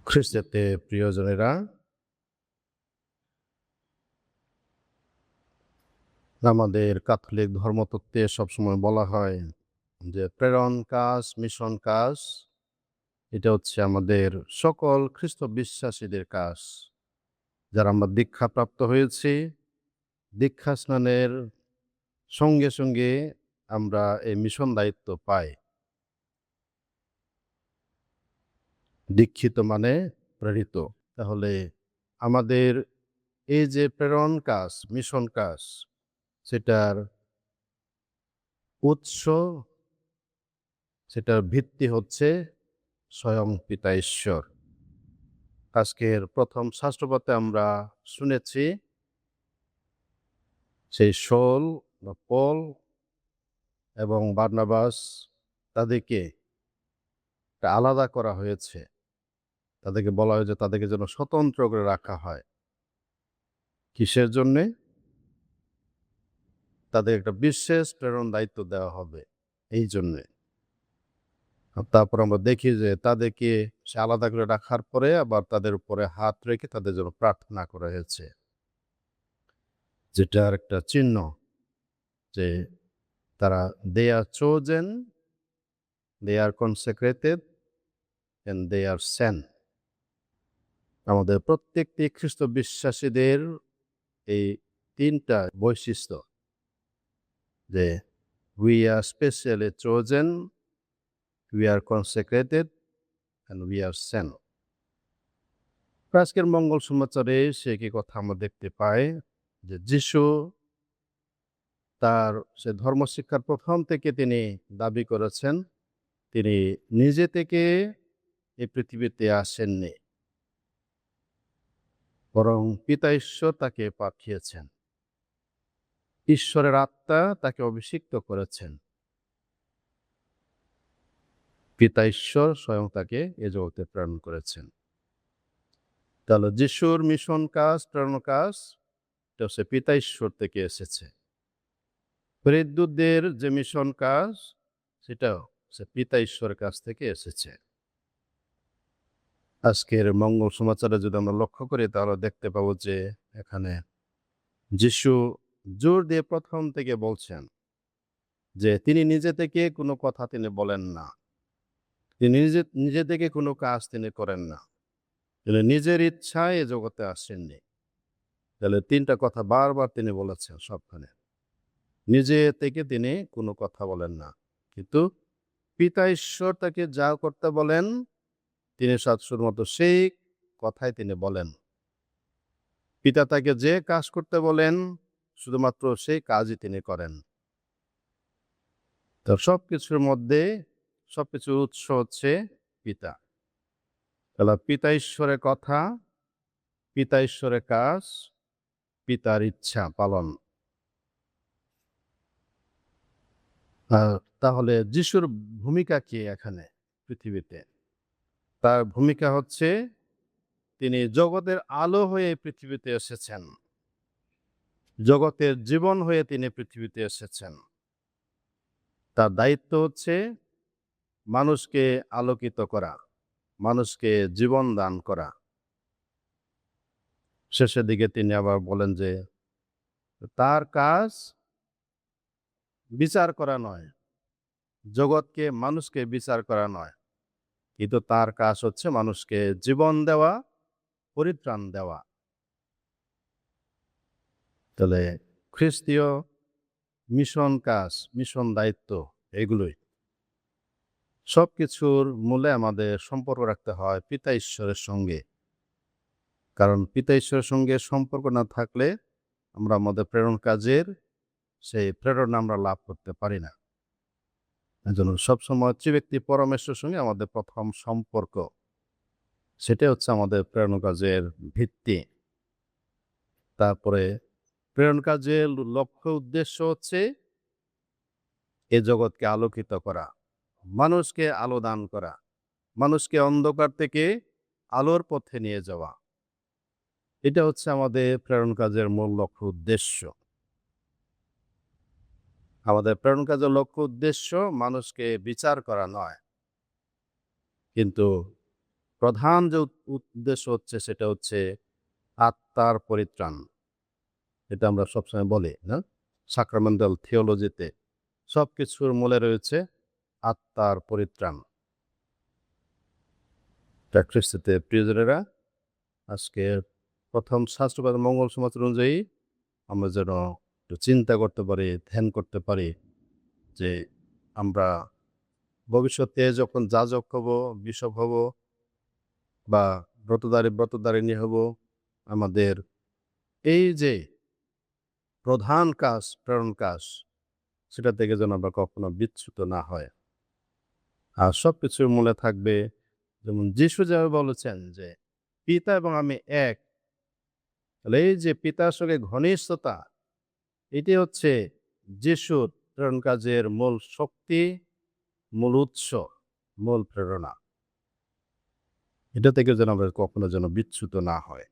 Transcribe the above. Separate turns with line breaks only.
খ্রিস্টতে প্রিয়জনেরা, আমাদের ক্যাথলিক ধর্মতত্ত্বে সবসময় বলা হয় যে প্রেরণ কাজ, মিশন কাজ এটা হচ্ছে আমাদের সকল খ্রিস্ট বিশ্বাসীদের কাজ। যারা আমরা দীক্ষাপ্রাপ্ত হয়েছি, দীক্ষা স্নানের সঙ্গে সঙ্গে আমরা এই মিশন দায়িত্ব পাই। দীক্ষিত মানে প্রেরিত। তাহলে আমাদের এই যে প্রেরণ কাজ, মিশন কাজ, সেটার উৎস, সেটার ভিত্তি হচ্ছে স্বয়ং পিতা ঈশ্বর। আজকের প্রথম শাস্ত্রপাঠে আমরা শুনেছি সেই শৌল বা পল এবং বারনাবাস তাদেরকে আলাদা করা হয়েছে। তাদেরকে বলা হয়েছে তাদেরকে যেন স্বতন্ত্র করে রাখা হয়। কিসের জন্যে? তাদের একটা বিশেষ প্রেরণ দায়িত্ব দেওয়া হবে এই জন্যে। তারপর আমরা দেখি যে তাদেরকে সে আলাদা করে রাখার পরে আবার তাদের উপরে হাত রেখে তাদের জন্য প্রার্থনা করা হয়েছে, যেটার একটা চিহ্ন যে তারা they are chosen, they are consecrated and they are sent। আমাদের প্রত্যেকটি খ্রিস্ট বিশ্বাসীদের এই তিনটা বৈশিষ্ট্য, যে we are specially chosen, we are consecrated and we are sent। আজকের মঙ্গল সমাচারে সে কি কথা আমরা দেখতে পাই যে যিশু তার সে ধর্মশিক্ষার প্রথম থেকে তিনি দাবি করেছেন তিনি নিজে থেকে এই পৃথিবীতে আসেননি, বরং পিতা ঈশ্বর তাকে পাঠিয়েছেন। ঈশ্বরের আত্মা তাকে অভিষিক্ত করেছেন। পিতা ঈশ্বর স্বয়ং তাকে এ জগতে প্রেরণ করেছেন। তাহলে যিশুর মিশন কাজ, প্রেরণ কাজ, এটা হচ্ছে পিতা ঈশ্বর থেকে এসেছে। প্রেরিতদের যে মিশন কাজ, সেটাও সে পিতা ঈশ্বরের কাছ থেকে এসেছে। আজকের মঙ্গল সমাচারে যদি আমরা লক্ষ্য করি তাহলে দেখতে পাবো যে এখানে যিশু জোর দিয়ে প্রথম থেকে বলছেন যে তিনি নিজে থেকে কোনো কথা তিনি বলেন না, তিনি নিজে থেকে কোনো কাজ তিনি করেন না, তিনি নিজের ইচ্ছায় এ জগতে আসেননি। তাহলে তিনটা কথা বারবার তিনি বলেছেন সবখানে। নিজে থেকে তিনি কোনো কথা বলেন না, কিন্তু পিতা ঈশ্বর তাকে যা করতে বলেন তিনি শুধুমাত্র সেই কথাই তিনি বলেন। পিতা তাকে যে কাজ করতে বলেন শুধুমাত্র সেই কাজই তিনি করেন। তো সবকিছুর মধ্যে সবকিছুর উৎস হচ্ছে পিতা। তাহলে পিতা ঈশ্বরের কথা, পিতা ঈশ্বরের কাজ, পিতার ইচ্ছা পালন। তাহলে যিশুর ভূমিকা কি এখানে পৃথিবীতে? তার ভূমিকা হচ্ছে তিনি জগতের আলো হয়ে পৃথিবীতে এসেছেন, জগতের জীবন হয়ে তিনি পৃথিবীতে এসেছেন। তার দায়িত্ব হচ্ছে মানুষকে আলোকিত করা, মানুষকে জীবন দান করা। শেষের দিকে তিনি আবার বলেন যে তার কাজ বিচার করা নয়, জগৎকে মানুষকে বিচার করা নয়, কিন্তু তার কাজ হচ্ছে মানুষকে জীবন দেওয়া, পরিত্রাণ দেওয়া। তাহলে খ্রিস্টীয় মিশন কাজ, মিশন দায়িত্ব এগুলোই। সবকিছুর মূলে আমাদের সম্পর্ক রাখতে হয় পিতা ঈশ্বরের সঙ্গে, কারণ পিতা ঈশ্বরের সঙ্গে সম্পর্ক না থাকলে আমরা আমাদের প্রেরণ কাজের সেই প্রেরণা আমরা লাভ করতে পারি না। এজন্য সবসময় ত্রিব্যক্তি পরমেশ্বরের সঙ্গে আমাদের প্রথম সম্পর্ক, সেটা হচ্ছে আমাদের প্রেরণ কাজের ভিত্তি। তারপরে প্রেরণ কাজের লক্ষ্য উদ্দেশ্য হচ্ছে এ জগৎকে আলোকিত করা, মানুষকে আলো দান করা, মানুষকে অন্ধকার থেকে আলোর পথে নিয়ে যাওয়া। এটা হচ্ছে আমাদের প্রেরণ কাজের মূল লক্ষ্য উদ্দেশ্য। আমাদের প্রেরণ কাজের লক্ষ্য উদ্দেশ্য মানুষকে বিচার করা নয়, কিন্তু প্রধান যে উদ্দেশ্য হচ্ছে সেটা হচ্ছে আত্মার পরিত্রাণ। এটা আমরা সবসময় বলি না? সাক্রামেন্টাল থিওলজিতে সবকিছুর মূলে রয়েছে আত্মার পরিত্রাণ। খ্রিস্টতে প্রিয়জনেরা, আজকে প্রথম শাস্ত্রবাদ মঙ্গল সমাজ অনুযায়ী আমরা যেন একটু চিন্তা করতে পারি, ধ্যান করতে পারি যে আমরা ভবিষ্যতে যখন যাজক হব, বিশপ হব বা ব্রতধারিণী হব, আমাদের এই যে প্রধান কাজ, প্রেরণ কাজ, সেটা থেকে যেন আমরা কখনো বিচ্যুত না হয়। আর সবকিছুর মূলে থাকবে, যেমন যিশু যেভাবে বলেছেন যে পিতা এবং আমি এক। তাহলে এই যে পিতার সঙ্গে ঘনিষ্ঠতা, এটি হচ্ছে যিশুর প্রেরণ কাজের মূল শক্তি, মূল উৎস, মূল প্রেরণা। এটা থেকে যেন আমরা কখনো যেন বিচ্যুত না হয়।